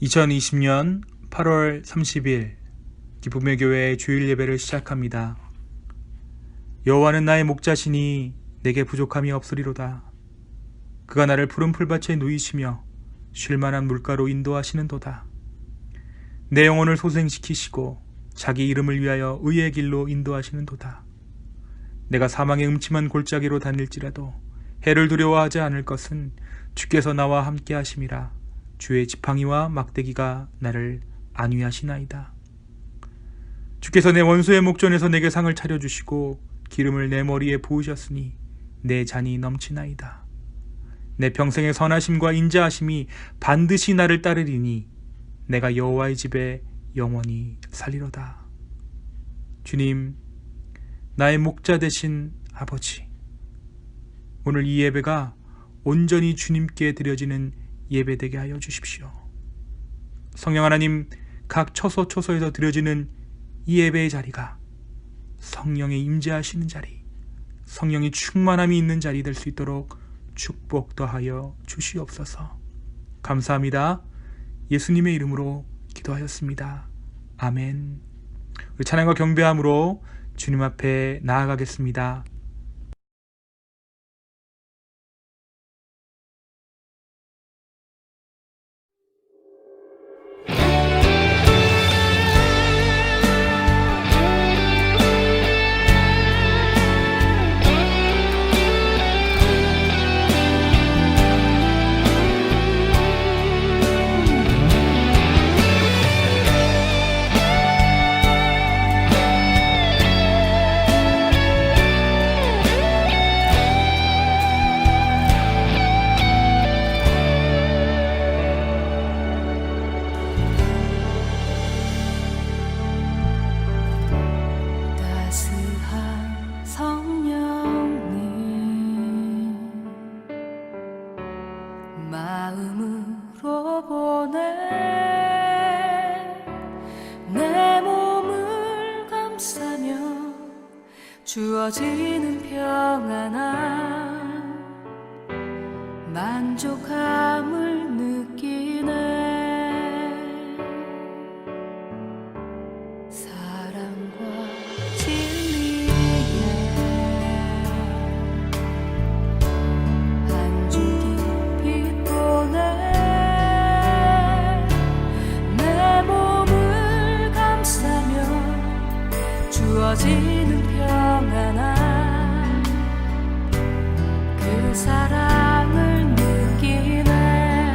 2020년 8월 30일 기쁨의 교회 주일 예배를 시작합니다. 여호와는 나의 목자시니 내게 부족함이 없으리로다. 그가 나를 푸른 풀밭에 누이시며 쉴만한 물가로 인도하시는도다. 내 영혼을 소생시키시고 자기 이름을 위하여 의의 길로 인도하시는도다. 내가 사망의 음침한 골짜기로 다닐지라도 해를 두려워하지 않을 것은 주께서 나와 함께 하심이라. 주의 지팡이와 막대기가 나를 안위하시나이다. 주께서 내 원수의 목전에서 내게 상을 차려주시고 기름을 내 머리에 부으셨으니 내 잔이 넘치나이다. 내 평생의 선하심과 인자하심이 반드시 나를 따르리니 내가 여호와의 집에 영원히 살리로다. 주님, 나의 목자 되신 아버지, 오늘 이 예배가 온전히 주님께 드려지는 예배되게 하여 주십시오. 성령 하나님, 각 처소처소에서 드려지는 이 예배의 자리가 성령의 임재하시는 자리, 성령의 충만함이 있는 자리 될 수 있도록 축복 더하여 주시옵소서. 감사합니다. 예수님의 이름으로 기도하였습니다. 아멘. 우리 찬양과 경배함으로 주님 앞에 나아가겠습니다. 따스한 성령님 마음으로 보내 내 몸을 감싸며 주어지는 평안함 만족함을 느끼네. 주어지는 평안함 그 사랑을 느끼네.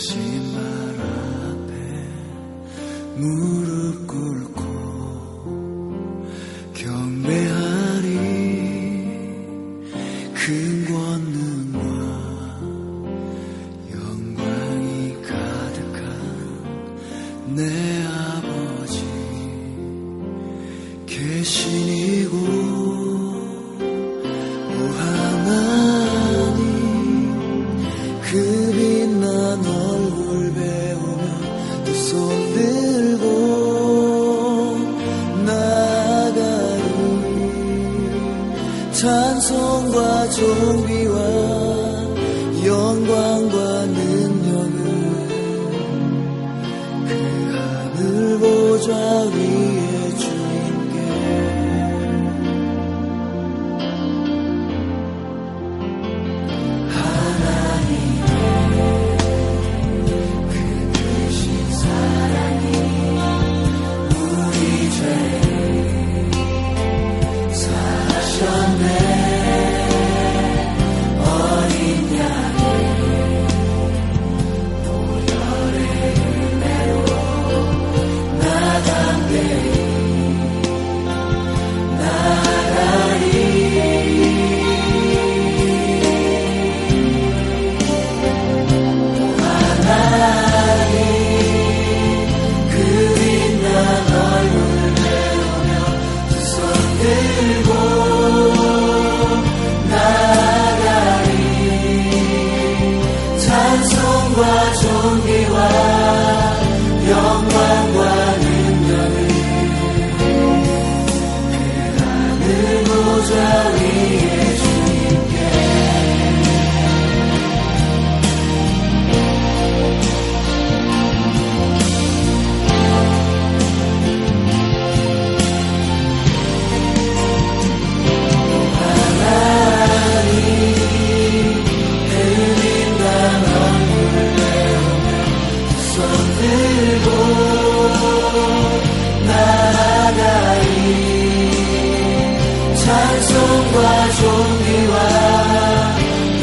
크신 말 앞에 무릎 꿇고 경배하리. 큰 권능과 영광이 가득한 내 아버지 계신 이곳, 오 하나님, 그 빛난 얼굴 배우며 두 손 들고 나아가리. 찬송과 존귀와 영광과 능력은 그 하늘 보좌 위에 주님께. 하나님의 그 크신 사랑이 우리 죄를 사하셨네. 어린 양의 보혈의 은혜로 나 담대히 나아가리. 하나님, 그 빛난 얼굴 배우며 두 손 들고 나아가리. 찬송과 존귀와 영광과 능력을 그 하늘 보좌 위에 주님께. 찬송과 존귀와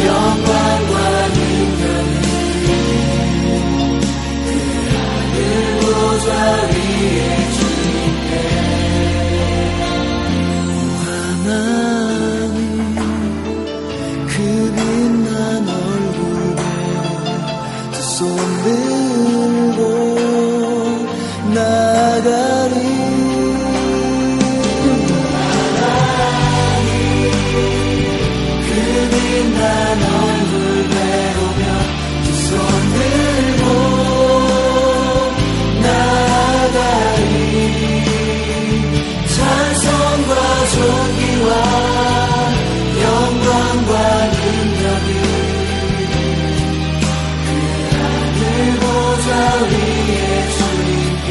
영광과 능력을 그 하늘 보좌 위에 주님께. 오 하나님, 그 빛난 얼굴 두 손 들고 나아가리. 빛난 얼굴 배우며 두 손 들고 나아가리. 찬송과 존귀와 영광과 능력을 그 하늘 보좌 위에 주님께.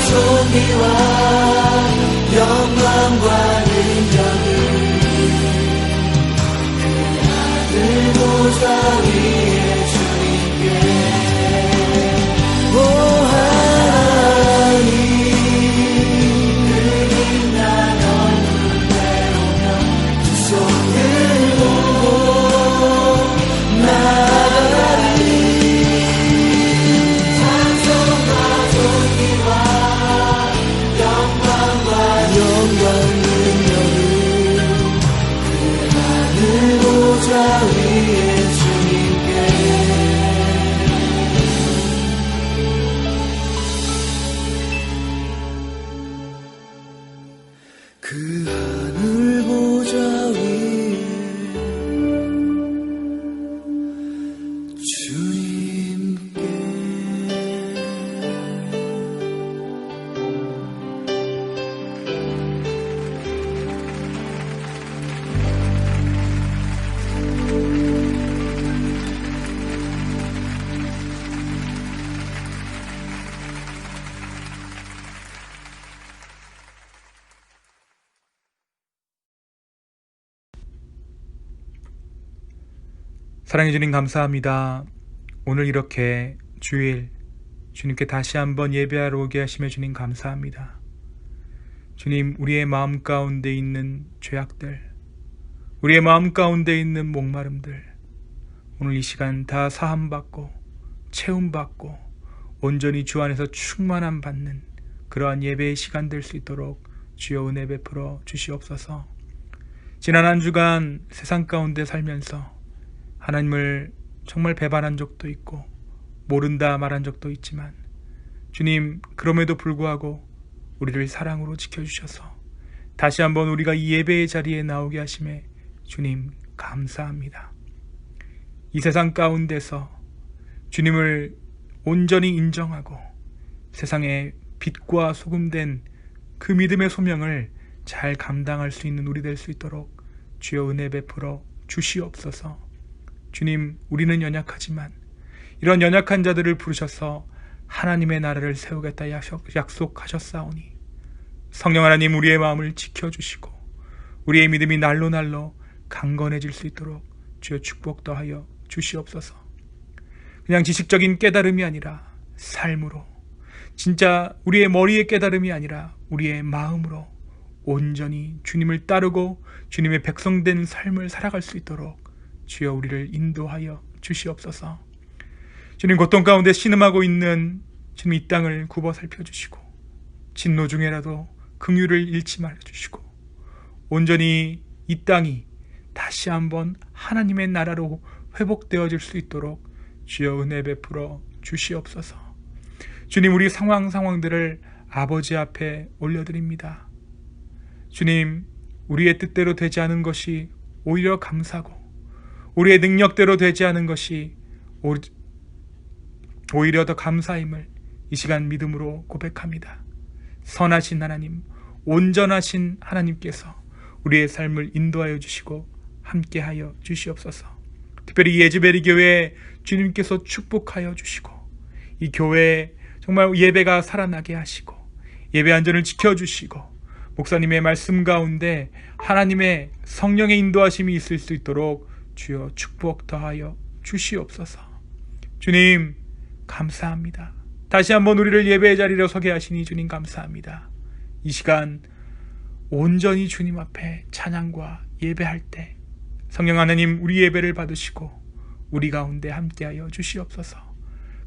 존귀와 영광과 능력을 그 하늘 보좌 위에 주님께. 오 하나님, 그 빛난 얼굴 배우며 두 손 들고 나아가리. 찬송과 존귀와 영광 능력을 그 하늘 보좌 위에 주님 사랑해 주님 감사합니다. 오늘 이렇게 주일 주님께 다시 한번 예배하러 오게 하시며 주님 감사합니다. 주님, 우리의 마음 가운데 있는 죄악들, 우리의 마음 가운데 있는 목마름들, 오늘 이 시간 다 사함받고 채움받고 온전히 주 안에서 충만함 받는 그러한 예배의 시간 될 수 있도록 주여 은혜 베풀어 주시옵소서. 지난 한 주간 세상 가운데 살면서 하나님을 정말 배반한 적도 있고 모른다 말한 적도 있지만 주님, 그럼에도 불구하고 우리를 사랑으로 지켜주셔서 다시 한번 우리가 이 예배의 자리에 나오게 하심에 주님 감사합니다. 이 세상 가운데서 주님을 온전히 인정하고 세상의 빛과 소금된 그 믿음의 소명을 잘 감당할 수 있는 우리 될 수 있도록 주여 은혜 베풀어 주시옵소서. 주님, 우리는 연약하지만 이런 연약한 자들을 부르셔서 하나님의 나라를 세우겠다 약속하셨사오니 성령 하나님, 우리의 마음을 지켜주시고 우리의 믿음이 날로 날로 강건해질 수 있도록 주여 축복 더하여 주시옵소서. 그냥 지식적인 깨달음이 아니라 삶으로, 진짜 우리의 머리의 깨달음이 아니라 우리의 마음으로 온전히 주님을 따르고 주님의 백성된 삶을 살아갈 수 있도록 주여 우리를 인도하여 주시옵소서. 주님, 고통 가운데 신음하고 있는 주님 이 땅을 굽어 살펴주시고 진노 중에라도 긍휼을 잃지 말아주시고 온전히 이 땅이 다시 한번 하나님의 나라로 회복되어질 수 있도록 주여 은혜 베풀어 주시옵소서. 주님, 우리 상황들을 아버지 앞에 올려드립니다. 주님, 우리의 뜻대로 되지 않은 것이 오히려 감사고 우리의 능력대로 되지 않은 것이 오히려 더 감사임을 이 시간 믿음으로 고백합니다. 선하신 하나님, 온전하신 하나님께서 우리의 삶을 인도하여 주시고 함께하여 주시옵소서. 특별히 예즈베리 교회 주님께서 축복하여 주시고 이 교회에 정말 예배가 살아나게 하시고 예배 안전을 지켜주시고 목사님의 말씀 가운데 하나님의 성령의 인도하심이 있을 수 있도록 주여 축복 더하여 주시옵소서. 주님 감사합니다. 다시 한번 우리를 예배의 자리로 서게 하시니 주님 감사합니다. 이 시간 온전히 주님 앞에 찬양과 예배할 때 성령 하나님, 우리 예배를 받으시고 우리 가운데 함께하여 주시옵소서.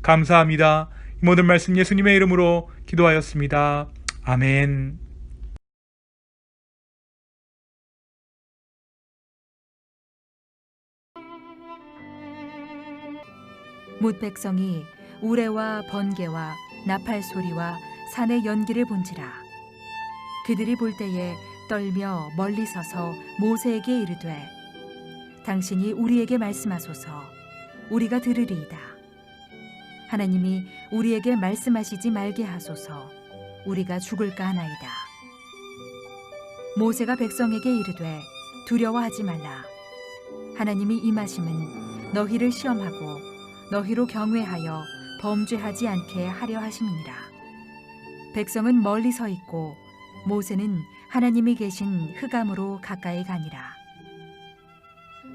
감사합니다. 이 모든 말씀 예수님의 이름으로 기도하였습니다. 아멘. 뭇 백성이 우레와 번개와 나팔 소리와 산의 연기를 본지라. 그들이 볼 때에 떨며 멀리 서서 모세에게 이르되 당신이 우리에게 말씀하소서. 우리가 들으리이다. 하나님이 우리에게 말씀하시지 말게 하소서. 우리가 죽을까 하나이다. 모세가 백성에게 이르되 두려워하지 말라. 하나님이 임하심은 너희를 시험하고 너희로 경외하여 범죄하지 않게 하려 하심이니라. 백성은 멀리 서 있고 모세는 하나님이 계신 흑암으로 가까이 가니라.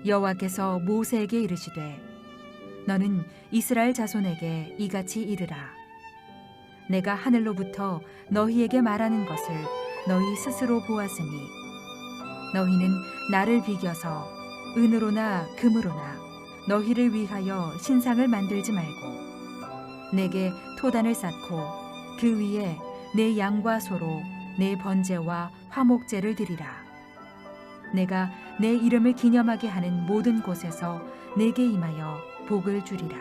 여호와께서 모세에게 이르시되 너는 이스라엘 자손에게 이같이 이르라. 내가 하늘로부터 너희에게 말하는 것을 너희 스스로 보았으니 너희는 나를 비겨서 은으로나 금으로나 너희를 위하여 신상을 만들지 말고 내게 토단을 쌓고 그 위에 내 양과 소로 내 번제와 화목제를 드리라. 내가 내 이름을 기념하게 하는 모든 곳에서 내게 임하여 복을 주리라.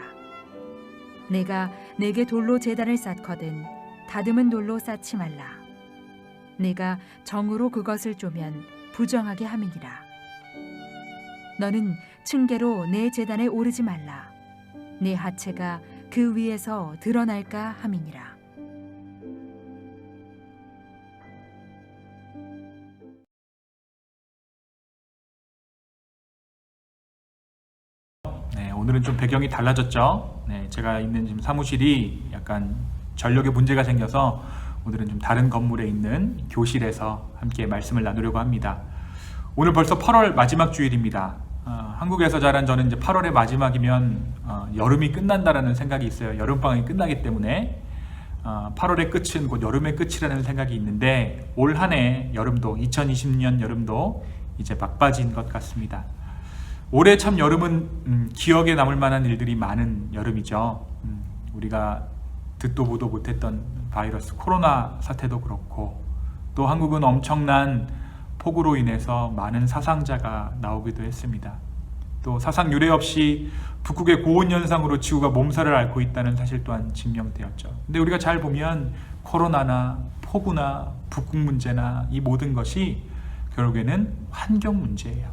내가 내게 돌로 제단을 쌓거든 다듬은 돌로 쌓지 말라. 내가 정으로 그것을 쪼면 부정하게 함이니라. 너는 층계로 내 제단에 오르지 말라. 내 하체가 그 위에서 드러날까 함이니라. 오늘은 좀 배경이 달라졌죠. 제가 있는 지금 사무실이 약간 전력에 문제가 생겨서 오늘은 좀 다른 건물에 있는 교실에서 함께 말씀을 나누려고 합니다. 오늘 벌써 8월 마지막 주일입니다. 한국에서 자란 저는 이제 8월의 마지막이면 여름이 끝난다라는 생각이 있어요. 여름방학이 끝나기 때문에 8월의 끝은 곧 여름의 끝이라는 생각이 있는데 올 한 해 여름도 2020년 여름도 이제 막바지인 것 같습니다. 올해 참 여름은 기억에 남을 만한 일들이 많은 여름이죠. 우리가 듣도 보도 못했던 바이러스 코로나 사태도 그렇고 또 한국은 엄청난 폭우로 인해서 많은 사상자가 나오기도 했습니다. 또 사상 유례 없이 북극의 고온현상으로 지구가 몸살을 앓고 있다는 사실 또한 증명되었죠. 근데 우리가 잘 보면 코로나나 폭우나 북극 문제나 이 모든 것이 결국에는 환경 문제예요.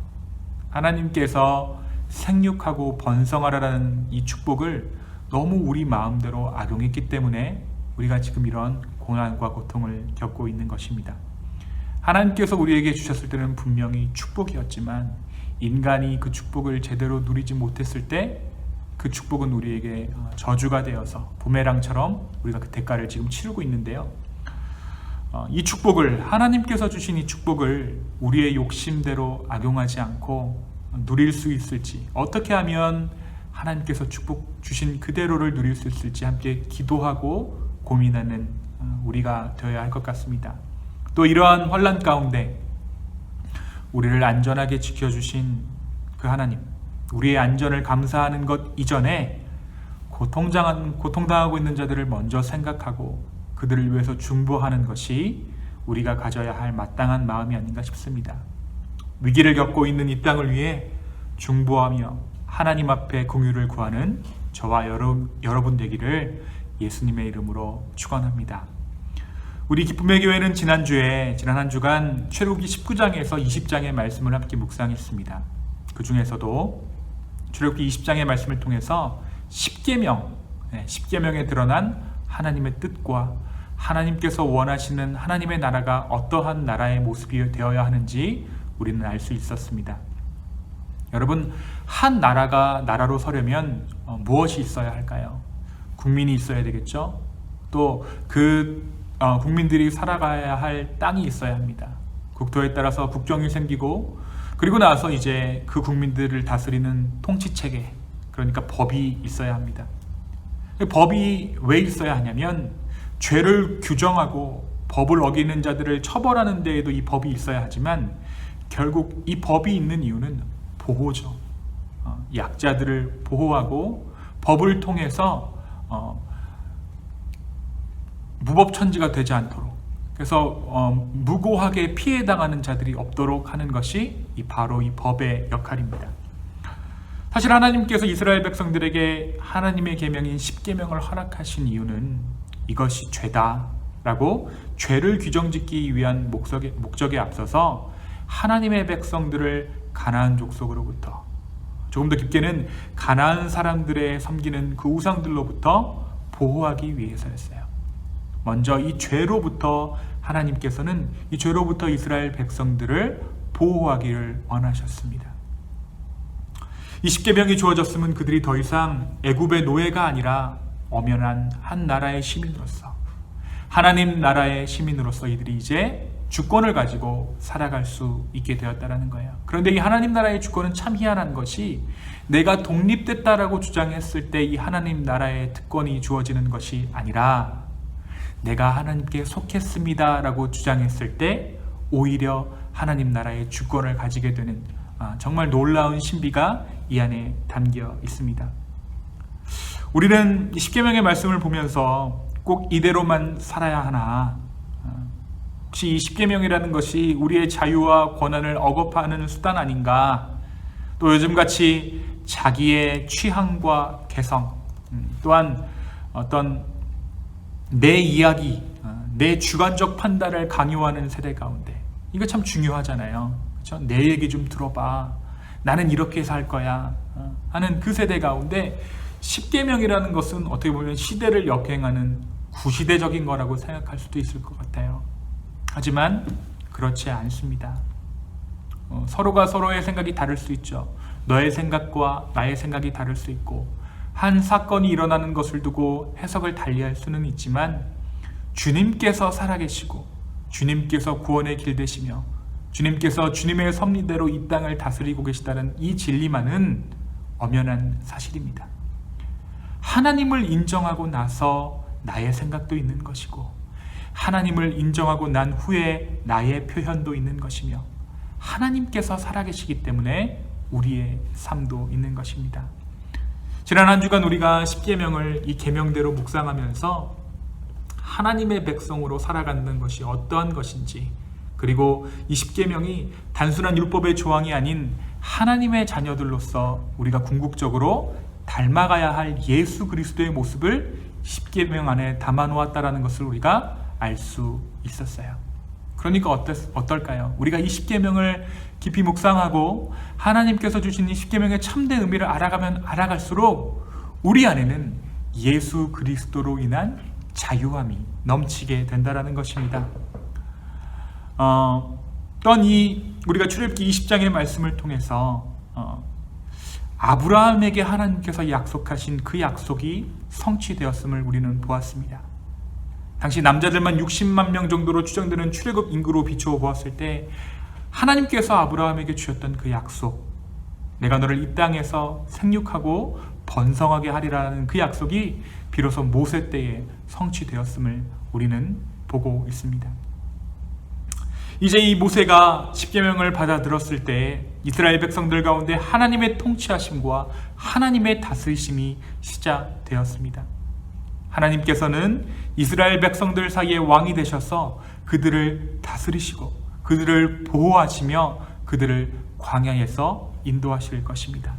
하나님께서 생육하고 번성하라는 이 축복을 너무 우리 마음대로 악용했기 때문에 우리가 지금 이런 고난과 고통을 겪고 있는 것입니다. 하나님께서 우리에게 주셨을 때는 분명히 축복이었지만 인간이 그 축복을 제대로 누리지 못했을 때 그 축복은 우리에게 저주가 되어서 부메랑처럼 우리가 그 대가를 지금 치르고 있는데요. 이 축복을 하나님께서 주신 이 축복을 우리의 욕심대로 악용하지 않고 누릴 수 있을지, 어떻게 하면 하나님께서 축복 주신 그대로를 누릴 수 있을지 함께 기도하고 고민하는 우리가 되어야 할 것 같습니다. 또 이러한 환난 가운데 우리를 안전하게 지켜주신 그 하나님, 우리의 안전을 감사하는 것 이전에 고통당하고 있는 자들을 먼저 생각하고 그들을 위해서 중보하는 것이 우리가 가져야 할 마땅한 마음이 아닌가 싶습니다. 위기를 겪고 있는 이 땅을 위해 중보하며 하나님 앞에 긍휼을 구하는 저와 여러분 되기를 예수님의 이름으로 축원합니다. 우리 기쁨의 교회는 지난 한 주간 출애굽기 19장에서 20장의 말씀을 함께 묵상했습니다. 그 중에서도 출애굽기 20장의 말씀을 통해서 10계명에 드러난 하나님의 뜻과 하나님께서 원하시는 하나님의 나라가 어떠한 나라의 모습이 되어야 하는지 우리는 알 수 있었습니다. 여러분, 한 나라가 나라로 서려면 무엇이 있어야 할까요? 국민이 있어야 되겠죠. 또 그 국민들이 살아가야 할 땅이 있어야 합니다. 국토에 따라서 국경이 생기고 그리고 나서 이제 그 국민들을 다스리는 통치체계, 그러니까 법이 있어야 합니다. 법이 왜 있어야 하냐면 죄를 규정하고 법을 어기는 자들을 처벌하는 데에도 이 법이 있어야 하지만 결국 이 법이 있는 이유는 보호죠. 약자들을 보호하고 법을 통해서 무법천지가 되지 않도록, 그래서 무고하게 피해당하는 자들이 없도록 하는 것이 바로 이 법의 역할입니다. 사실 하나님께서 이스라엘 백성들에게 하나님의 계명인 10계명을 허락하신 이유는 이것이 죄다라고 죄를 규정짓기 위한 목적에 앞서서 하나님의 백성들을 가나안 족속으로부터, 조금 더 깊게는 가나안 사람들의 섬기는 그 우상들로부터 보호하기 위해서였어요. 먼저 이 죄로부터 하나님께서는 이 죄로부터 이스라엘 백성들을 보호하기를 원하셨습니다. 이 10계명이 주어졌으면 그들이 더 이상 애굽의 노예가 아니라 엄연한 한 나라의 시민으로서, 하나님 나라의 시민으로서 이들이 이제 주권을 가지고 살아갈 수 있게 되었다는 거예요. 그런데 이 하나님 나라의 주권은 참 희한한 것이, 내가 독립됐다라고 주장했을 때 이 하나님 나라의 특권이 주어지는 것이 아니라 내가 하나님께 속했습니다라고 주장했을 때 오히려 하나님 나라의 주권을 가지게 되는 정말 놀라운 신비가 이 안에 담겨 있습니다. 우리는 이 10계명의 말씀을 보면서 꼭 이대로만 살아야 하나, 혹시 이 10계명이라는 것이 우리의 자유와 권한을 억압하는 수단 아닌가, 또 요즘같이 자기의 취향과 개성, 또한 어떤 내 이야기, 내 주관적 판단을 강요하는 세대 가운데 이거 참 중요하잖아요. 그렇죠? 내 얘기 좀 들어봐, 나는 이렇게 살 거야 하는 그 세대 가운데 10계명이라는 것은 어떻게 보면 시대를 역행하는 구시대적인 거라고 생각할 수도 있을 것 같아요. 하지만 그렇지 않습니다. 서로가 서로의 생각이 다를 수 있죠. 너의 생각과 나의 생각이 다를 수 있고, 한 사건이 일어나는 것을 두고 해석을 달리할 수는 있지만 주님께서 살아계시고 주님께서 구원의 길 되시며 주님께서 주님의 섭리대로 이 땅을 다스리고 계시다는 이 진리만은 엄연한 사실입니다. 하나님을 인정하고 나서 나의 생각도 있는 것이고, 하나님을 인정하고 난 후에 나의 표현도 있는 것이며, 하나님께서 살아계시기 때문에 우리의 삶도 있는 것입니다. 지난 한 주간 우리가 십계명을 이 계명대로 묵상하면서 하나님의 백성으로 살아가는 것이 어떠한 것인지, 그리고 이 십계명이 단순한 율법의 조항이 아닌 하나님의 자녀들로서 우리가 궁극적으로 닮아가야 할 예수 그리스도의 모습을 십계명 안에 담아놓았다라는 것을 우리가 알 수 있었어요. 그러니까 어떨까요? 우리가 이 십계명을 깊이 묵상하고 하나님께서 주신 이 십계명의 참된 의미를 알아가면 알아갈수록 우리 안에는 예수 그리스도로 인한 자유함이 넘치게 된다라는 것입니다. 또한 우리가 출애굽기 20장의 말씀을 통해서 아브라함에게 하나님께서 약속하신 그 약속이 성취되었음을 우리는 보았습니다. 당시 남자들만 60만 명 정도로 추정되는 출애굽 인구로 비추어 보았을 때 하나님께서 아브라함에게 주셨던 그 약속, 내가 너를 이 땅에서 생육하고 번성하게 하리라는 그 약속이 비로소 모세 때에 성취되었음을 우리는 보고 있습니다. 이제 이 모세가 십계명을 받아들었을 때 이스라엘 백성들 가운데 하나님의 통치하심과 하나님의 다스리심이 시작되었습니다. 하나님께서는 이스라엘 백성들 사이에 왕이 되셔서 그들을 다스리시고 그들을 보호하시며 그들을 광야에서 인도하실 것입니다.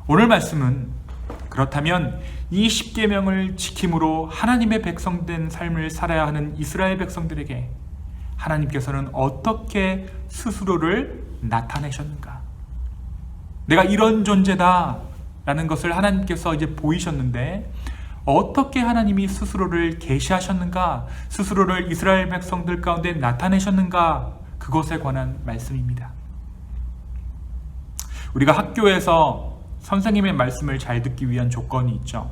오늘 말씀은 그렇다면 이 십계명을 지킴으로 하나님의 백성된 삶을 살아야 하는 이스라엘 백성들에게 하나님께서는 어떻게 스스로를 나타내셨는가? 내가 이런 존재다 라는 것을 하나님께서 이제 보이셨는데 어떻게 하나님이 스스로를 계시하셨는가? 스스로를 이스라엘 백성들 가운데 나타내셨는가? 그것에 관한 말씀입니다. 우리가 학교에서 선생님의 말씀을 잘 듣기 위한 조건이 있죠.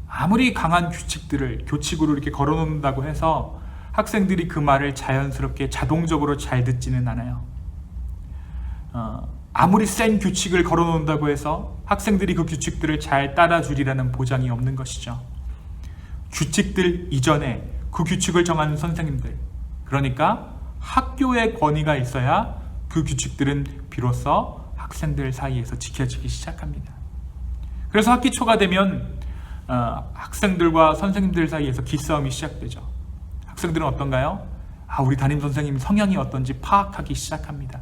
아무리 강한 규칙들을 교칙으로 이렇게 걸어놓는다고 해서 학생들이 그 말을 자연스럽게 자동적으로 잘 듣지는 않아요. 아무리 센 규칙을 걸어놓는다고 해서 학생들이 그 규칙들을 잘 따라주리라는 보장이 없는 것이죠. 규칙들 이전에 그 규칙을 정하는 선생님들, 그러니까 학교의 권위가 있어야 그 규칙들은 비로소 학생들 사이에서 지켜지기 시작합니다. 그래서 학기 초가 되면 학생들과 선생님들 사이에서 기싸움이 시작되죠. 학생들은 어떤가요? 우리 담임 선생님 성향이 어떤지 파악하기 시작합니다.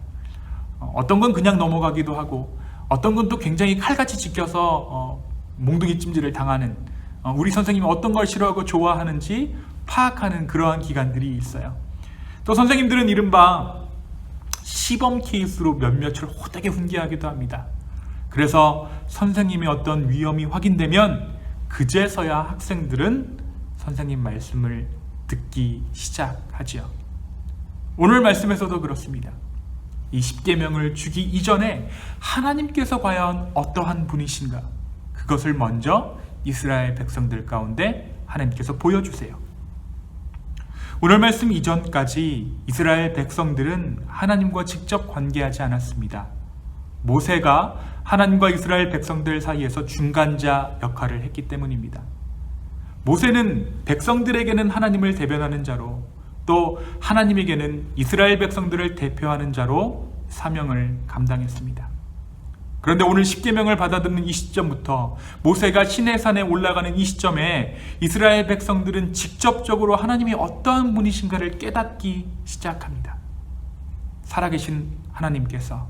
어떤 건 그냥 넘어가기도 하고 어떤 건 또 굉장히 칼같이 지켜서 몽둥이 찜질을 당하는, 우리 선생님이 어떤 걸 싫어하고 좋아하는지 파악하는 그러한 기간들이 있어요. 또 선생님들은 이른바 시범 케이스로 몇몇을 호되게 훈계하기도 합니다. 그래서 선생님의 어떤 위험이 확인되면 그제서야 학생들은 선생님 말씀을 듣기 시작하지요. 오늘 말씀에서도 그렇습니다. 이 십계명을 주기 이전에 하나님께서 과연 어떠한 분이신가? 그것을 먼저 이스라엘 백성들 가운데 하나님께서 보여주세요. 오늘 말씀 이전까지 이스라엘 백성들은 하나님과 직접 관계하지 않았습니다. 모세가 하나님과 이스라엘 백성들 사이에서 중간자 역할을 했기 때문입니다. 모세는 백성들에게는 하나님을 대변하는 자로, 또 하나님에게는 이스라엘 백성들을 대표하는 자로 사명을 감당했습니다. 그런데 오늘 십계명을 받아듣는 이 시점부터 모세가 시내산에 올라가는 이 시점에 이스라엘 백성들은 직접적으로 하나님이 어떠한 분이신가를 깨닫기 시작합니다. 살아계신 하나님께서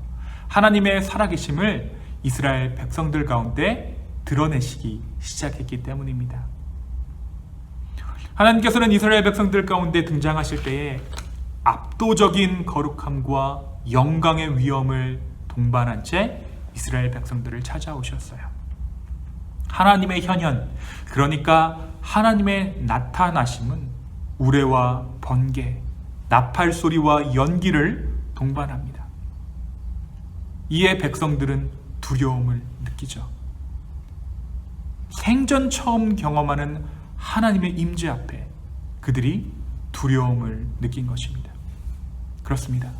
하나님의 살아계심을 이스라엘 백성들 가운데 드러내시기 시작했기 때문입니다. 하나님께서는 이스라엘 백성들 가운데 등장하실 때에 압도적인 거룩함과 영광의 위엄을 동반한 채 이스라엘 백성들을 찾아오셨어요. 하나님의 현현, 그러니까 하나님의 나타나심은 우레와 번개, 나팔 소리와 연기를 동반합니다. 이에 백성들은 두려움을 느끼죠. 생전 처음 경험하는 하나님의 임재 앞에 그들이 두려움을 느낀 것입니다. 그렇습니다.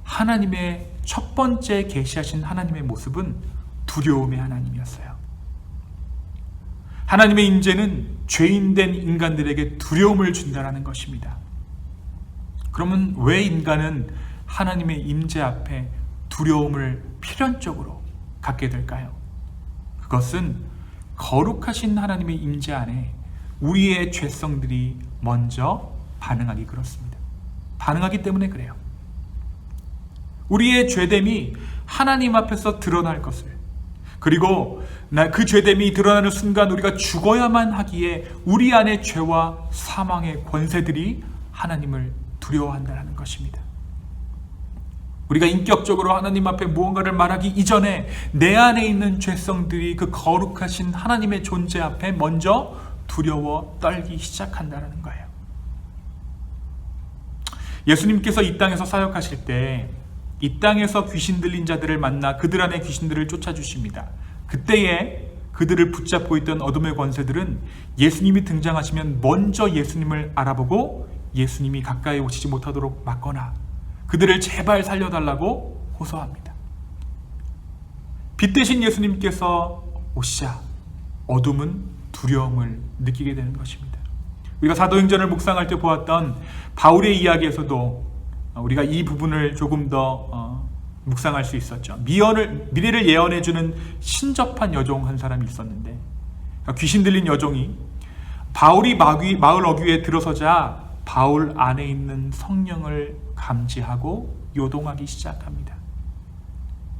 하나님의 첫 번째 계시하신 하나님의 모습은 두려움의 하나님이었어요. 하나님의 임재는 죄인된 인간들에게 두려움을 준다는 것입니다. 그러면 왜 인간은 하나님의 임재 앞에 두려움을 필연적으로 갖게 될까요? 그것은 거룩하신 하나님의 임재 안에 우리의 죄성들이 먼저 반응하기 그렇습니다. 반응하기 때문에 그래요. 우리의 죄됨이 하나님 앞에서 드러날 것을, 그리고 그 죄됨이 드러나는 순간 우리가 죽어야만 하기에 우리 안의 죄와 사망의 권세들이 하나님을 두려워한다는 것입니다. 우리가 인격적으로 하나님 앞에 무언가를 말하기 이전에 내 안에 있는 죄성들이 그 거룩하신 하나님의 존재 앞에 먼저 두려워 떨기 시작한다는 거예요. 예수님께서 이 땅에서 사역하실 때 이 땅에서 귀신 들린 자들을 만나 그들 안에 귀신들을 쫓아주십니다. 그때에 그들을 붙잡고 있던 어둠의 권세들은 예수님이 등장하시면 먼저 예수님을 알아보고 예수님이 가까이 오시지 못하도록 막거나 그들을 제발 살려달라고 호소합니다. 빛 대신 예수님께서 오시자 어둠은 두려움을 느끼게 되는 것입니다. 우리가 사도행전을 묵상할 때 보았던 바울의 이야기에서도 우리가 이 부분을 조금 더 묵상할 수 있었죠. 미래를 예언해주는 신접한 여종 한 사람이 있었는데 귀신 들린 여종이 바울이 마을 어귀에 들어서자 바울 안에 있는 성령을 감지하고 요동하기 시작합니다.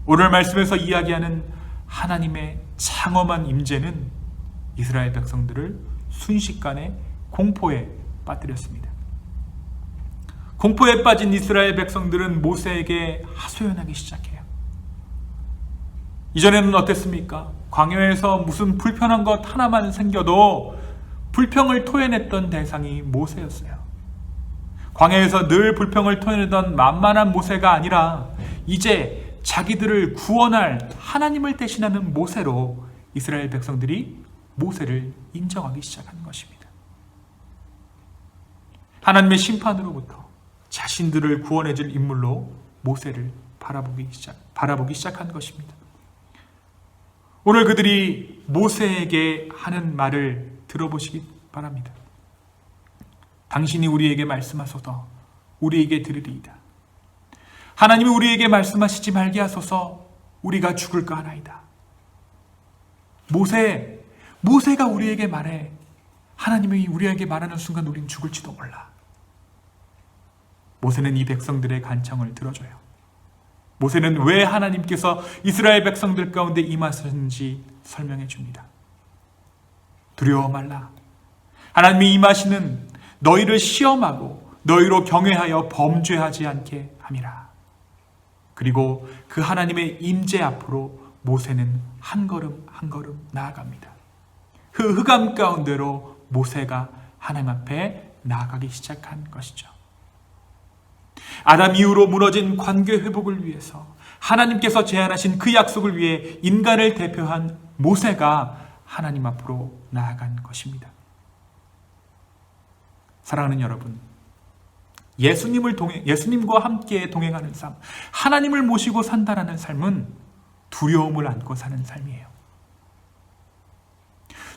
오늘 말씀에서 이야기하는 하나님의 장엄한 임재는 이스라엘 백성들을 순식간에 공포에 빠뜨렸습니다. 공포에 빠진 이스라엘 백성들은 모세에게 하소연하기 시작해요. 이전에는 어땠습니까? 광야에서 무슨 불편한 것 하나만 생겨도 불평을 토해냈던 대상이 모세였어요. 광야에서 늘 불평을 토해내던 만만한 모세가 아니라 이제 자기들을 구원할 하나님을 대신하는 모세로 이스라엘 백성들이 모세를 인정하기 시작하는 것입니다. 하나님의 심판으로부터 자신들을 구원해줄 인물로 모세를 바라보기 시작한 것입니다. 오늘 그들이 모세에게 하는 말을 들어보시기 바랍니다. 당신이 우리에게 말씀하소서 우리에게 들으리이다. 하나님이 우리에게 말씀하시지 말게 하소서 우리가 죽을까 하나이다. 모세가 우리에게 말해. 하나님이 우리에게 말하는 순간 우리는 죽을지도 몰라. 모세는 이 백성들의 간청을 들어줘요. 모세는 왜 하나님께서 이스라엘 백성들 가운데 임하셨는지 설명해 줍니다. 두려워 말라. 하나님이 임하시는 너희를 시험하고 너희로 경외하여 범죄하지 않게 함이라. 그리고 그 하나님의 임재 앞으로 모세는 한 걸음 한 걸음 나아갑니다. 그 흑암 가운데로 모세가 하나님 앞에 나아가기 시작한 것이죠. 아담 이후로 무너진 관계 회복을 위해서 하나님께서 제안하신 그 약속을 위해 인간을 대표한 모세가 하나님 앞으로 나아간 것입니다. 사랑하는 여러분, 예수님과 함께 동행하는 삶, 하나님을 모시고 산다라는 삶은 두려움을 안고 사는 삶이에요.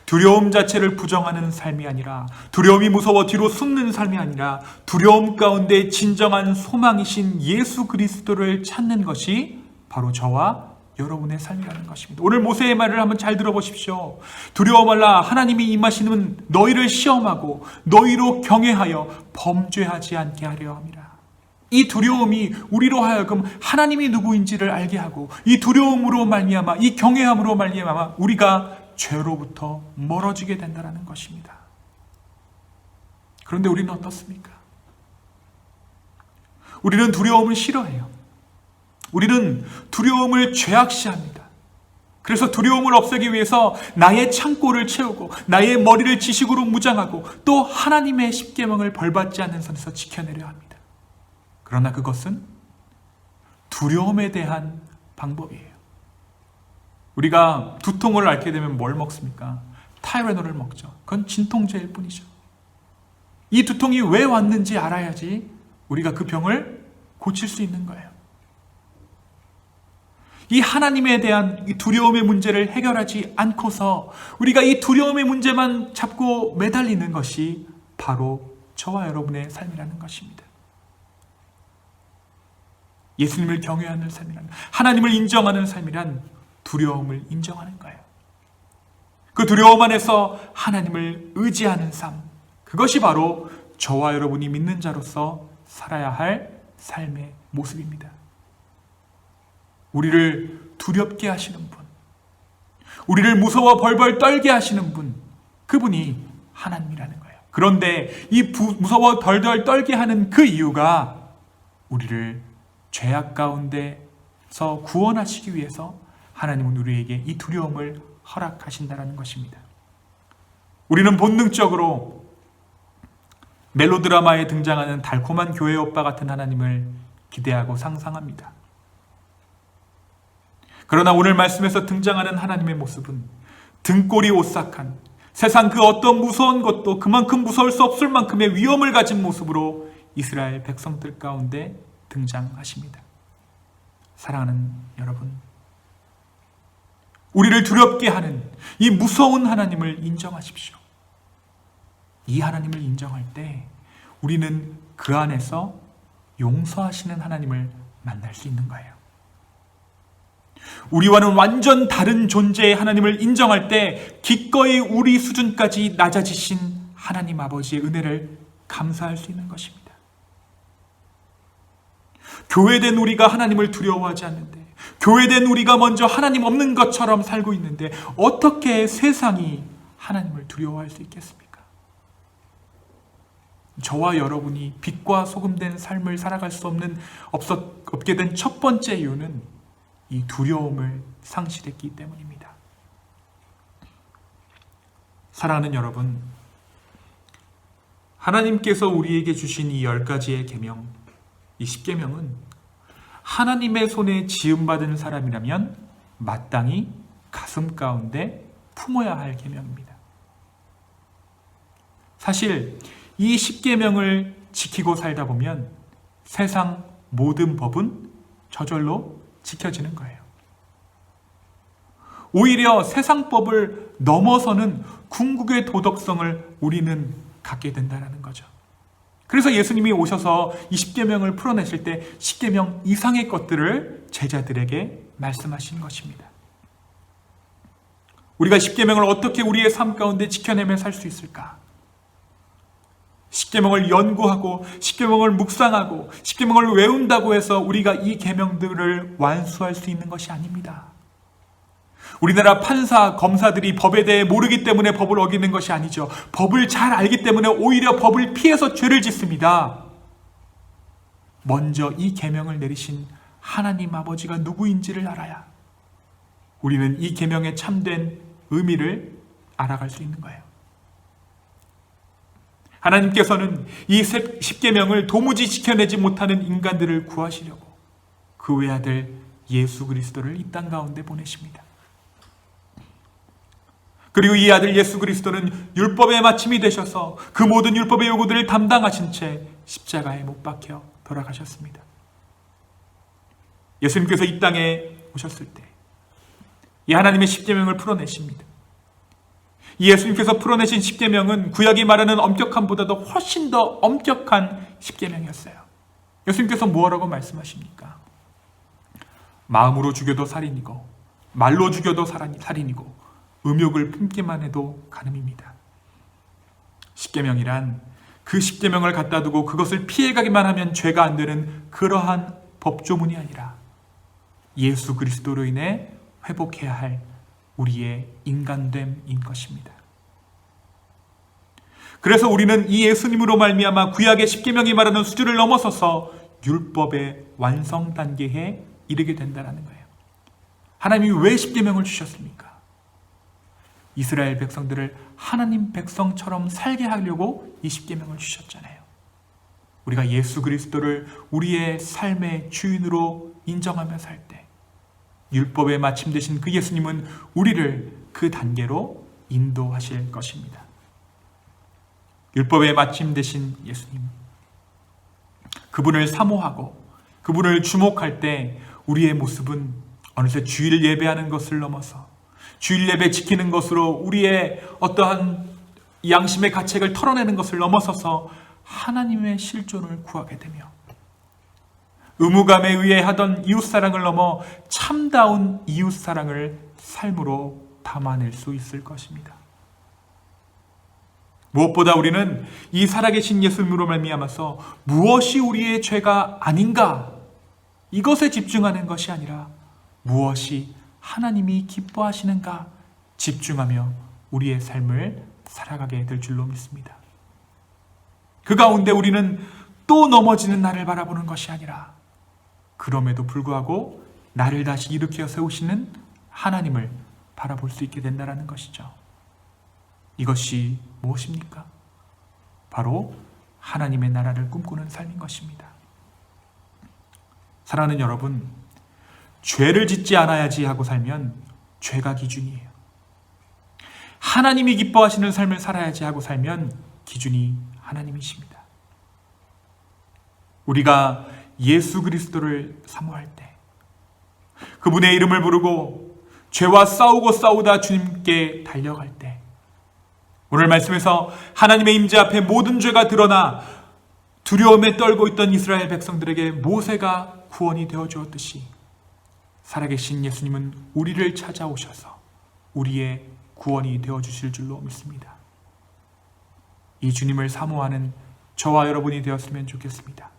두려움 자체를 부정하는 삶이 아니라, 두려움이 무서워 뒤로 숨는 삶이 아니라 두려움 가운데 진정한 소망이신 예수 그리스도를 찾는 것이 바로 저와 여러분의 삶이라는 것입니다. 오늘 모세의 말을 한번 잘 들어보십시오. 두려워 말라. 하나님이 임하시는 너희를 시험하고 너희로 경외하여 범죄하지 않게 하려 함이라. 이 두려움이 우리로 하여금 하나님이 누구인지를 알게 하고, 이 두려움으로 말미암아, 이 경외함으로 말미암아 우리가 죄로부터 멀어지게 된다는 것입니다. 그런데 우리는 어떻습니까? 우리는 두려움을 싫어해요. 우리는 두려움을 죄악시합니다. 그래서 두려움을 없애기 위해서 나의 창고를 채우고 나의 머리를 지식으로 무장하고 또 하나님의 십계명을 벌받지 않는 선에서 지켜내려 합니다. 그러나 그것은 두려움에 대한 방법이에요. 우리가 두통을 앓게 되면 뭘 먹습니까? 타이레놀을 먹죠. 그건 진통제일 뿐이죠. 이 두통이 왜 왔는지 알아야지 우리가 그 병을 고칠 수 있는 거예요. 이 하나님에 대한 이 두려움의 문제를 해결하지 않고서 우리가 이 두려움의 문제만 잡고 매달리는 것이 바로 저와 여러분의 삶이라는 것입니다. 예수님을 경외하는 삶이란, 하나님을 인정하는 삶이란 두려움을 인정하는 거예요. 그 두려움 안에서 하나님을 의지하는 삶, 그것이 바로 저와 여러분이 믿는 자로서 살아야 할 삶의 모습입니다. 우리를 두렵게 하시는 분, 우리를 무서워 벌벌 떨게 하시는 분, 그분이 하나님이라는 거예요. 그런데 이 무서워 덜덜 떨게 하는 그 이유가 우리를 죄악 가운데서 구원하시기 위해서 하나님은 우리에게 이 두려움을 허락하신다는 것입니다. 우리는 본능적으로 멜로드라마에 등장하는 달콤한 교회 오빠 같은 하나님을 기대하고 상상합니다. 그러나 오늘 말씀에서 등장하는 하나님의 모습은 등골이 오싹한, 세상 그 어떤 무서운 것도 그만큼 무서울 수 없을 만큼의 위험을 가진 모습으로 이스라엘 백성들 가운데 등장하십니다. 사랑하는 여러분, 우리를 두렵게 하는 이 무서운 하나님을 인정하십시오. 이 하나님을 인정할 때 우리는 그 안에서 용서하시는 하나님을 만날 수 있는 거예요. 우리와는 완전 다른 존재의 하나님을 인정할 때 기꺼이 우리 수준까지 낮아지신 하나님 아버지의 은혜를 감사할 수 있는 것입니다. 교회된 우리가 하나님을 두려워하지 않는데, 교회된 우리가 먼저 하나님 없는 것처럼 살고 있는데 어떻게 세상이 하나님을 두려워할 수 있겠습니까? 저와 여러분이 빛과 소금된 삶을 살아갈 수 없게 된 첫 번째 이유는 이 두려움을 상실했기 때문입니다. 사랑하는 여러분, 하나님께서 우리에게 주신 이 10가지의 계명, 이 10계명은 하나님의 손에 지음받은 사람이라면 마땅히 가슴 가운데 품어야 할 계명입니다. 사실 이 10계명을 지키고 살다 보면 세상 모든 법은 저절로 지켜지는 거예요. 오히려 세상 법을 넘어서는 궁극의 도덕성을 우리는 갖게 된다는 거죠. 그래서 예수님이 오셔서 이 10계명을 풀어내실 때 10계명 이상의 것들을 제자들에게 말씀하신 것입니다. 우리가 10계명을 어떻게 우리의 삶 가운데 지켜내며 살 수 있을까? 10계명을 연구하고 10계명을 묵상하고 10계명을 외운다고 해서 우리가 이 계명들을 완수할 수 있는 것이 아닙니다. 우리나라 판사, 검사들이 법에 대해 모르기 때문에 법을 어기는 것이 아니죠. 법을 잘 알기 때문에 오히려 법을 피해서 죄를 짓습니다. 먼저 이 계명을 내리신 하나님 아버지가 누구인지를 알아야 우리는 이 계명의 참된 의미를 알아갈 수 있는 거예요. 하나님께서는 이 10계명을 도무지 지켜내지 못하는 인간들을 구하시려고 그 외아들 예수 그리스도를 이 땅 가운데 보내십니다. 그리고 이 아들 예수 그리스도는 율법의 마침이 되셔서 그 모든 율법의 요구들을 담당하신 채 십자가에 못 박혀 돌아가셨습니다. 예수님께서 이 땅에 오셨을 때 이 하나님의 10계명을 풀어내십니다. 이 예수님께서 풀어내신 10계명은 구약이 말하는 엄격함보다도 훨씬 더 엄격한 10계명이었어요. 예수님께서 뭐라고 말씀하십니까? 마음으로 죽여도 살인이고 말로 죽여도 살인이고 음욕을 품기만 해도 간음입니다. 10계명이란 그 10계명을 갖다 두고 그것을 피해가기만 하면 죄가 안 되는 그러한 법조문이 아니라 예수 그리스도로 인해 회복해야 할 우리의 인간됨인 것입니다. 그래서 우리는 이 예수님으로 말미암아 구약의 10계명이 말하는 수준을 넘어서서 율법의 완성 단계에 이르게 된다는 거예요. 하나님이 왜 10계명을 주셨습니까? 이스라엘 백성들을 하나님 백성처럼 살게 하려고 이 10계명을 주셨잖아요. 우리가 예수 그리스도를 우리의 삶의 주인으로 인정하며 살 때 율법의 마침 되신 그 예수님은 우리를 그 단계로 인도하실 것입니다. 율법의 마침 되신 예수님, 그분을 사모하고 그분을 주목할 때 우리의 모습은 어느새 주일 예배하는 것을 넘어서 주일 예배 지키는 것으로 우리의 어떠한 양심의 가책을 털어내는 것을 넘어서서 하나님의 실존을 구하게 되며 의무감에 의해 하던 이웃사랑을 넘어 참다운 이웃사랑을 삶으로 담아낼 수 있을 것입니다. 무엇보다 우리는 이 살아계신 예수님으로 말미암아서 무엇이 우리의 죄가 아닌가 이것에 집중하는 것이 아니라 무엇이 하나님이 기뻐하시는가 집중하며 우리의 삶을 살아가게 될 줄로 믿습니다. 그 가운데 우리는 또 넘어지는 나를 바라보는 것이 아니라 그럼에도 불구하고 나를 다시 일으켜 세우시는 하나님을 바라볼 수 있게 된다는 것이죠. 이것이 무엇입니까? 바로 하나님의 나라를 꿈꾸는 삶인 것입니다. 사랑하는 여러분, 죄를 짓지 않아야지 하고 살면 죄가 기준이에요. 하나님이 기뻐하시는 삶을 살아야지 하고 살면 기준이 하나님이십니다. 우리가 예수 그리스도를 사모할 때 그분의 이름을 부르고 죄와 싸우다 주님께 달려갈 때 오늘 말씀에서 하나님의 임재 앞에 모든 죄가 드러나 두려움에 떨고 있던 이스라엘 백성들에게 모세가 구원이 되어 주었듯이 살아계신 예수님은 우리를 찾아오셔서 우리의 구원이 되어 주실 줄로 믿습니다. 이 주님을 사모하는 저와 여러분이 되었으면 좋겠습니다.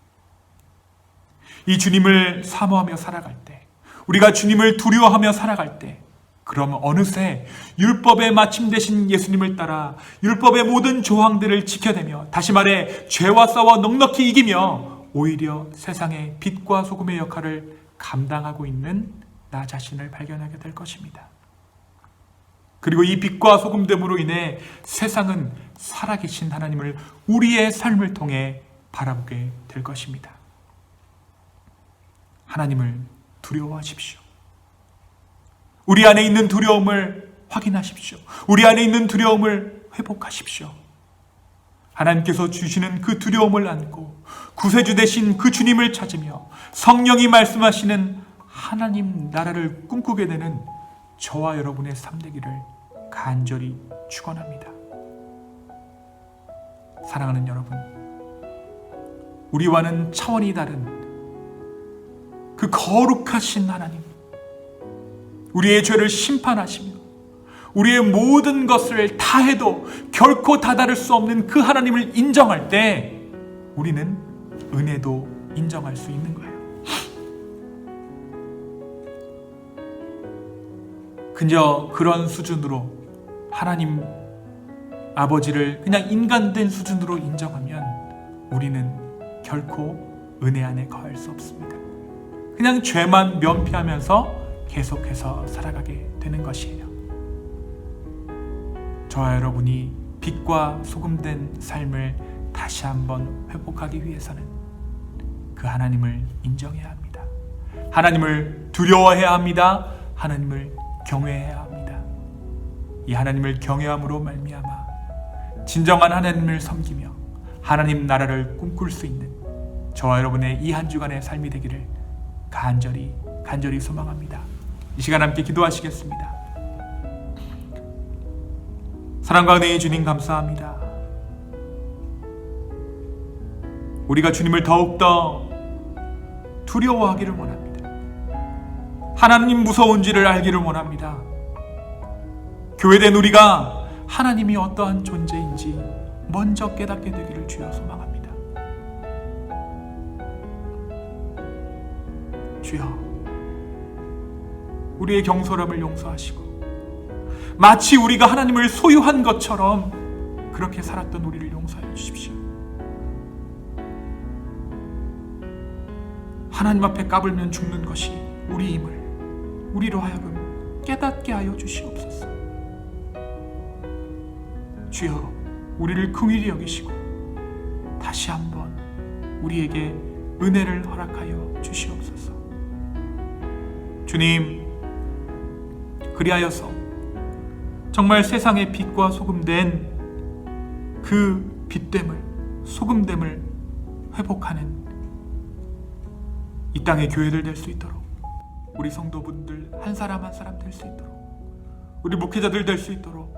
이 주님을 사모하며 살아갈 때, 우리가 주님을 두려워하며 살아갈 때, 그럼 어느새 율법의 마침 되신 예수님을 따라 율법의 모든 조항들을 지켜내며, 다시 말해 죄와 싸워 넉넉히 이기며 오히려 세상의 빛과 소금의 역할을 감당하고 있는 나 자신을 발견하게 될 것입니다. 그리고 이 빛과 소금됨으로 인해 세상은 살아계신 하나님을 우리의 삶을 통해 바라보게 될 것입니다. 하나님을 두려워하십시오. 우리 안에 있는 두려움을 확인하십시오. 우리 안에 있는 두려움을 회복하십시오. 하나님께서 주시는 그 두려움을 안고 구세주 되신 그 주님을 찾으며 성령이 말씀하시는 하나님 나라를 꿈꾸게 되는 저와 여러분의 삶 되기를 간절히 축원합니다. 사랑하는 여러분, 우리와는 차원이 다른 그 거룩하신 하나님, 우리의 죄를 심판하시며 우리의 모든 것을 다 해도 결코 다다를 수 없는 그 하나님을 인정할 때 우리는 은혜도 인정할 수 있는 거예요. 그저 그런 수준으로 하나님 아버지를 그냥 인간된 수준으로 인정하면 우리는 결코 은혜 안에 거할 수 없습니다. 그냥 죄만 면피하면서 계속해서 살아가게 되는 것이에요. 저와 여러분이 빛과 소금된 삶을 다시 한번 회복하기 위해서는 그 하나님을 인정해야 합니다. 하나님을 두려워해야 합니다. 하나님을 경외해야 합니다. 이 하나님을 경외함으로 말미암아 진정한 하나님을 섬기며 하나님 나라를 꿈꿀 수 있는 저와 여러분의 이 한 주간의 삶이 되기를 간절히 소망합니다. 이 시간 함께 기도하시겠습니다. 사랑과 은혜의 주님 감사합니다. 우리가 주님을 더욱더 두려워하기를 원합니다. 하나님 무서운지를 알기를 원합니다. 교회된 우리가 하나님이 어떠한 존재인지 먼저 깨닫게 되기를 주여 소망합니다. 주여, 우리의 경솔함을 용서하시고 마치 우리가 하나님을 소유한 것처럼 그렇게 살았던 우리를 용서해 주십시오. 하나님 앞에 까불면 죽는 것이 우리임을 우리로 하여금 깨닫게 하여 주시옵소서. 주여, 우리를 긍휼히 여기시고 다시 한번 우리에게 은혜를 허락하여 주시옵소서. 주님, 그리하여서 정말 세상의 빛과 소금된 그 빛됨을, 소금됨을 회복하는 이 땅의 교회들 될 수 있도록, 우리 성도분들 한 사람 한 사람 될 수 있도록, 우리 목회자들 될 수 있도록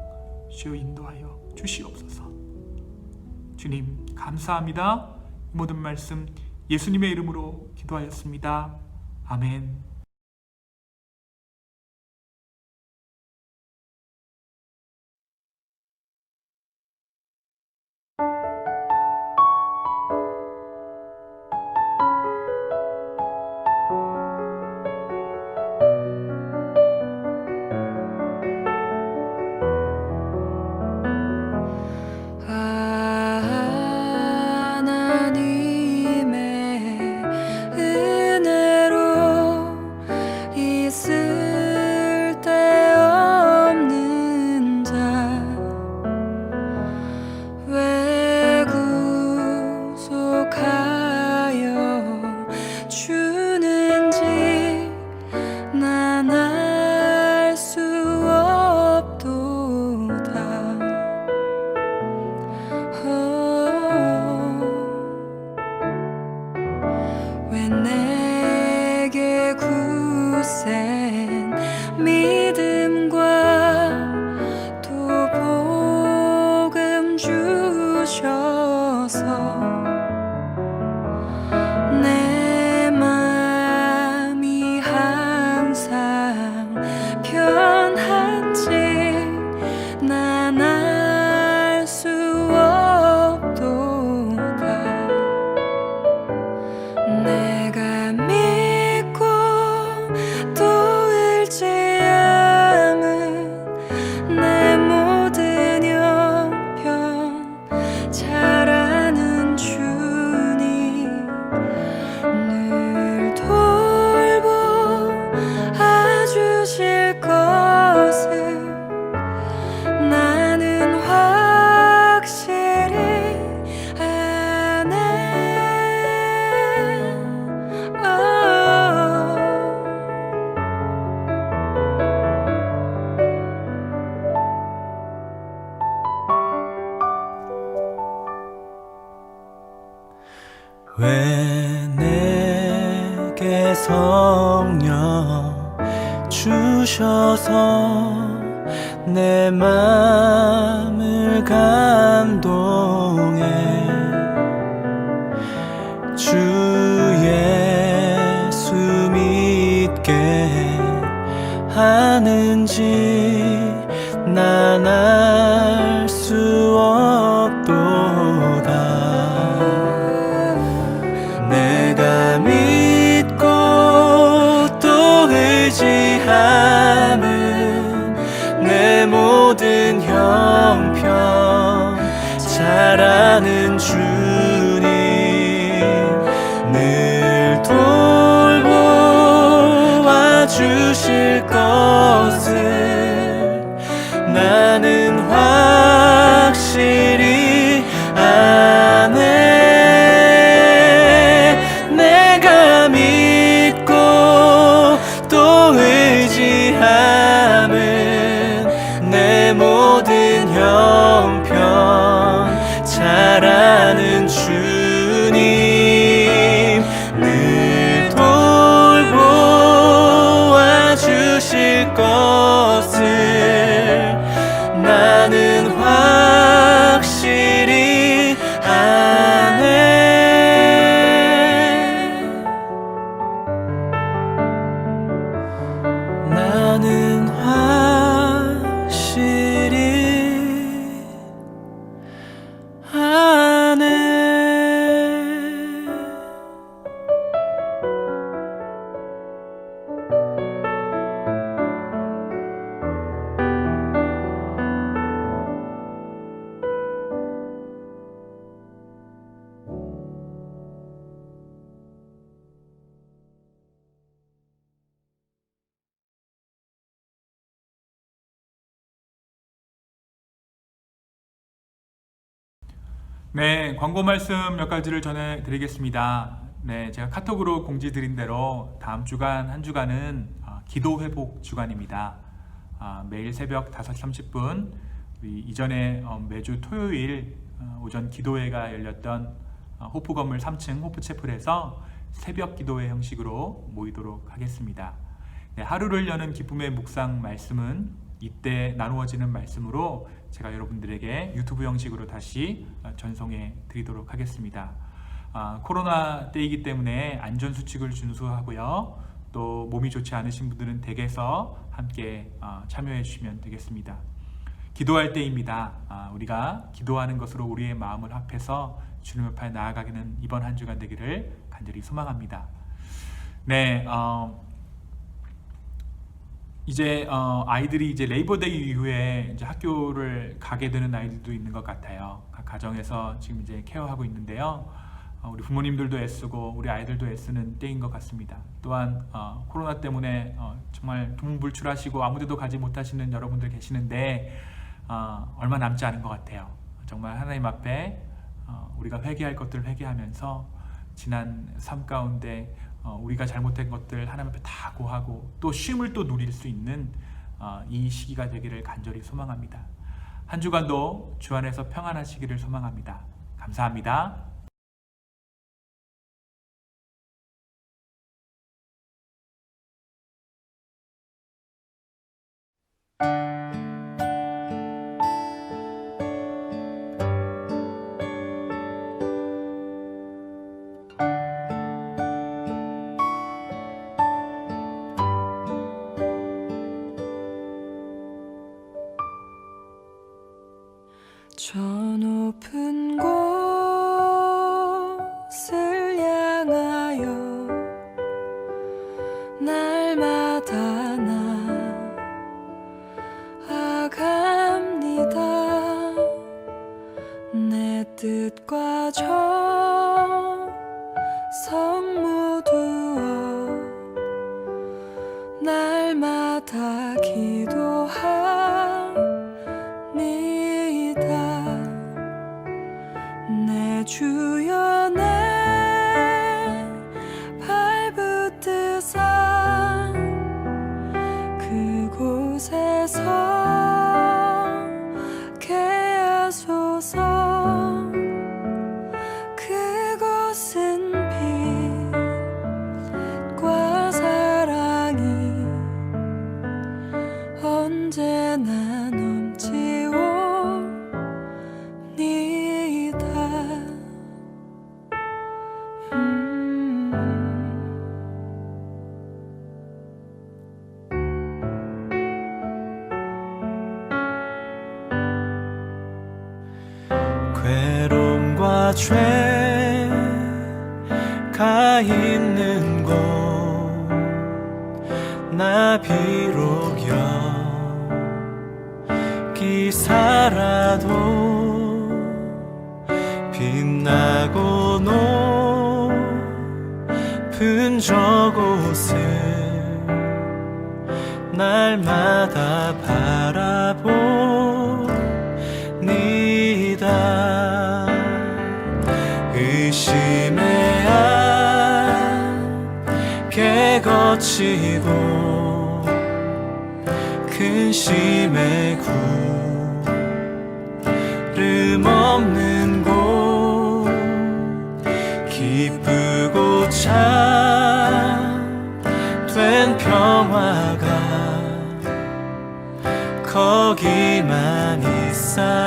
주여 인도하여 주시옵소서. 주님 감사합니다. 이 모든 말씀 예수님의 이름으로 기도하였습니다. 아멘. 하나님의 은혜로 있을 데 없는 자 왜 구속하여 주는지 난 알 수 없도다. 왜 내게 굳센 믿음과 또 복음 주셔서 내 맘이 항상 편한지 난 알 수 없도다. 내가 믿고 또 의지함은 내 모든 형편 잘 아는 주님 늘 돌보아주실 것을 나는 확실히 아네. 왜 내게 성령 주셔서 내 맘을 감동해 주 예수 믿게 하는지 난 알 수 없도다. 내가 믿고 또 의지함은 내 모든 형편 잘 아는 주님 늘 돌보아 주실 것을 나는 확실히 아네. 내가 믿고 또 의지함은 내 모든 형편 잘 아는 주님 늘 돌보아 주실 것을 나는 확실히 아네. 나는 확실히 아네. 네, 광고 말씀 몇 가지를 전해드리겠습니다. 네, 제가 카톡으로 공지드린 대로 다음 주간 한 주간은 기도 회복 주간입니다. 매일 새벽 5시 30분 이전에 매주 토요일 오전 기도회가 열렸던 호프 건물 3층 호프채플에서 새벽 기도회 형식으로 모이도록 하겠습니다. 네, 하루를 여는 기쁨의 묵상 말씀은 이때 나누어지는 말씀으로 제가 여러분들에게 유튜브 형식으로 다시 전송해 드리도록 하겠습니다. 코로나 때이기 때문에 안전수칙을 준수하고요. 또 몸이 좋지 않으신 분들은 댁에서 함께 참여해 주시면 되겠습니다. 기도할 때입니다. 우리가 기도하는 것으로 우리의 마음을 합해서 주님 앞에 나아가기는 이번 한 주간 되기를 간절히 소망합니다. 네, 이제 아이들이 이제 레이버데이 이후에 이제 학교를 가게 되는 아이들도 있는 것 같아요. 각 가정에서 지금 이제 케어하고 있는데요. 우리 부모님들도 애쓰고 우리 아이들도 애쓰는 때인 것 같습니다. 또한 코로나 때문에 정말 두문불출하시고 아무데도 가지 못하시는 여러분들 계시는데 얼마 남지 않은 것 같아요. 정말 하나님 앞에 우리가 회개할 것들을 회개하면서 지난 삶 가운데 우리가 잘못된 것들 하나님 앞에 다 고하고 또 쉼을 또 누릴 수 있는 이 시기가 되기를 간절히 소망합니다. 한 주간도 주 안에서 평안하시기를 소망합니다. 감사합니다. 저 높은 곳을 향하여 날마다 나아갑니다. 내 뜻과 정성 모두어 날마다 기도합니다. 내 주여 내 발붙드사 그곳에서 개하소서. 그곳은 빛과 사랑이 언제나 넘치오니다. 괴로움과 죄가 있는 곳 나 비록 여기 살아도 빛나고 높은 저곳을 날마다 바라봅니다. 의심의 안개 거치고 근심의 구름 없는 곳 기쁘고 참된 평화가 거기만 있사옵니다.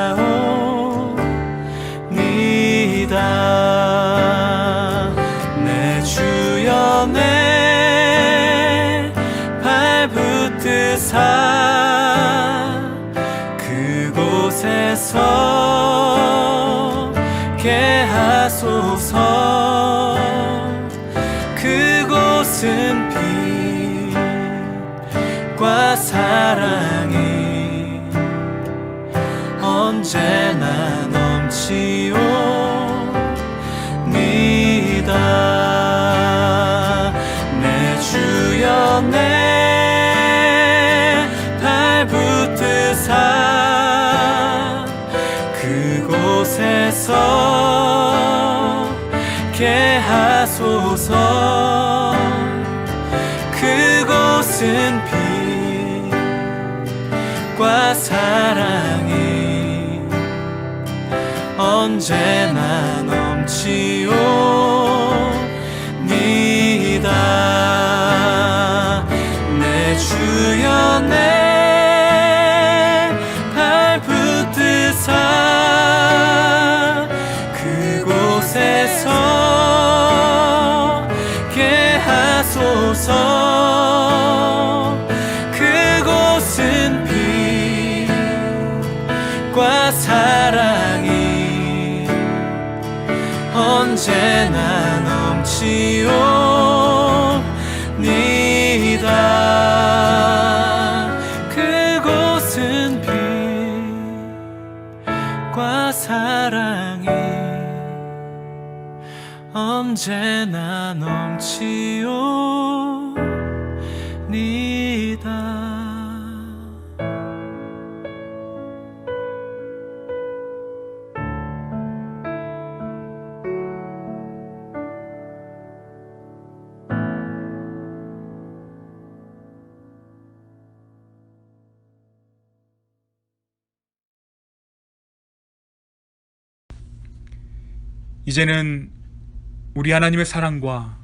내 주여 내 발붙드사 그곳에서 개하소서. 그곳은 빛과 사랑이 언제나 넘치옵니다. 내 주여 내 발붙드사 그곳에서 개하소서. 그곳은 빛과 사랑이 언제나 넘치옵니다. 내 주여 내 발 붙드사 그곳에서 게 하소서. 그곳은 빛과 사랑이 언제나 넘치옵니다. 그곳은 빛과 사랑이 언제나 넘치옵니다. 이제는 우리 하나님의 사랑과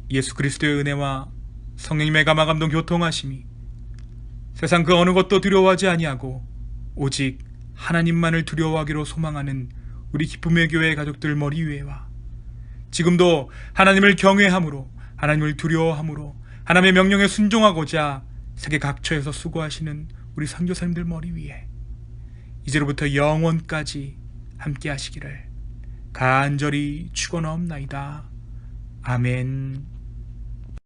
예수 그리스도의 은혜와 성령님의 감화감동 교통하심이 세상 그 어느 것도 두려워하지 아니하고 오직 하나님만을 두려워하기로 소망하는 우리 기쁨의 교회 가족들 머리 위에와 지금도 하나님을 경외함으로 하나님을 두려워함으로 하나님의 명령에 순종하고자 세계 각처에서 수고하시는 우리 선교사님들 머리 위에 이제로부터 영원까지 함께 하시기를 간절히 축원하옵나이다. 아멘.